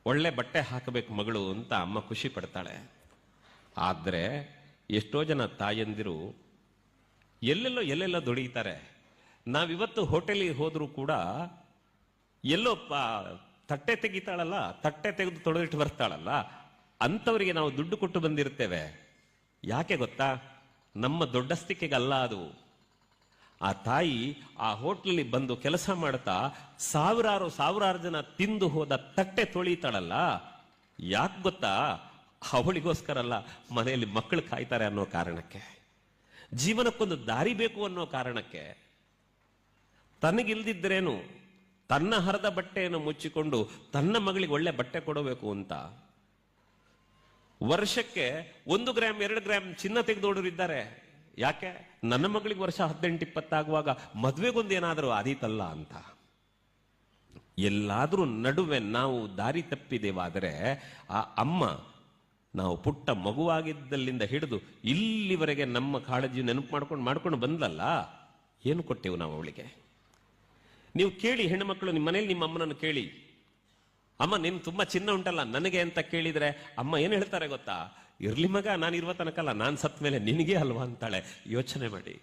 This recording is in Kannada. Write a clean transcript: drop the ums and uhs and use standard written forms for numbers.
ಒಳ್ಳೆ ಬಟ್ಟೆ ಹಾಕಬೇಕು ಮಗಳು ಅಂತ ಅಮ್ಮ ಖುಷಿ ಪಡ್ತಾಳೆ. ಆದರೆ ಎಷ್ಟೋ ಜನ ತಾಯಂದಿರು ಎಲ್ಲೆಲ್ಲೋ ದುಡಿತಾರೆ. ನಾವಿವತ್ತು ಹೋಟೆಲಿಗೆ ಹೋದರೂ ಕೂಡ ಎಲ್ಲೋ ತಟ್ಟೆ ತೆಗಿತಾಳಲ್ಲ, ತಟ್ಟೆ ತೆಗೆದು ತೊಳೆದಿಟ್ಟು ಬರ್ತಾಳಲ್ಲ, ಅಂಥವರಿಗೆ ನಾವು ದುಡ್ಡು ಕೊಟ್ಟು ಬಂದಿರ್ತೇವೆ. ಯಾಕೆ ಗೊತ್ತಾ? ನಮ್ಮ ದೊಡ್ಡಸ್ತಿಕೆಗಲ್ಲ ಅದು. ಆ ತಾಯಿ ಆ ಹೋಟ್ಲಲ್ಲಿ ಬಂದು ಕೆಲಸ ಮಾಡ್ತಾ ಸಾವಿರಾರು ಜನ ತಿಂದು ಹೋದ ತಟ್ಟೆ ತೊಳಿತಾಳಲ್ಲ, ಯಾಕೆ ಗೊತ್ತಾ? ಅವಳಿಗೋಸ್ಕರ ಅಲ್ಲ, ಮನೆಯಲ್ಲಿ ಮಕ್ಕಳು ಕಾಯ್ತಾರೆ ಅನ್ನೋ ಕಾರಣಕ್ಕೆ, ಜೀವನಕ್ಕೊಂದು ದಾರಿ ಬೇಕು ಅನ್ನೋ ಕಾರಣಕ್ಕೆ. ತನಗಿಲ್ದಿದ್ರೇನು ತನ್ನ ಹರದ ಬಟ್ಟೆಯನ್ನು ಮುಚ್ಚಿಕೊಂಡು ತನ್ನ ಮಗಳಿಗೆ ಒಳ್ಳೆ ಬಟ್ಟೆ ಕೊಡಬೇಕು ಅಂತ ವರ್ಷಕ್ಕೆ 1 ಗ್ರಾಮ್ 2 ಗ್ರಾಮ್ ಚಿನ್ನ ತೆಗೆದೋಡರಿದ್ದಾರೆ. ಯಾಕೆ? ನನ್ನ ಮಗಳಿಗೆ ವರ್ಷ 18-20 ಆಗುವಾಗ ಮದುವೆಗೊಂದು ಏನಾದರೂ ಆದೀತಲ್ಲ ಅಂತ. ಎಲ್ಲಾದ್ರೂ ನಡುವೆ ನಾವು ದಾರಿ ತಪ್ಪಿದೇವಾದರೆ ಆ ಅಮ್ಮ ನಾವು ಪುಟ್ಟ ಮಗುವಾಗಿದ್ದಲ್ಲಿಂದ ಹಿಡಿದು ಇಲ್ಲಿವರೆಗೆ ನಮ್ಮ ಕಾಳಜಿ ನೆನಪು ಮಾಡ್ಕೊಂಡು ಬಂದಲ್ಲ, ಏನು ಕೊಟ್ಟೆವು ನಾವು ಅವಳಿಗೆ? ನೀವು ಕೇಳಿ, ಹೆಣ್ಣುಮಕ್ಕಳು ನಿಮ್ಮ ಮನೇಲಿ ನಿಮ್ಮ ಅಮ್ಮನನ್ನು ಕೇಳಿ, ಅಮ್ಮ ನಿನ್ ತುಂಬಾ ಚಿನ್ನ ಉಂಟಲ್ಲ ನನಗೆ ಅಂತ ಕೇಳಿದ್ರೆ ಅಮ್ಮ ಏನ್ ಹೇಳ್ತಾರೆ ಗೊತ್ತಾ? ಇರ್ಲಿ ಮಗ, ನಾನು ಇರುವ ತನಕಲ್ಲ, ನಾನು ಸತ್ ಮೇಲೆ ನಿನಗೆ ಅಲ್ವಾ ಅಂತಾಳೆ. ಯೋಚನೆ ಮಾಡಿ.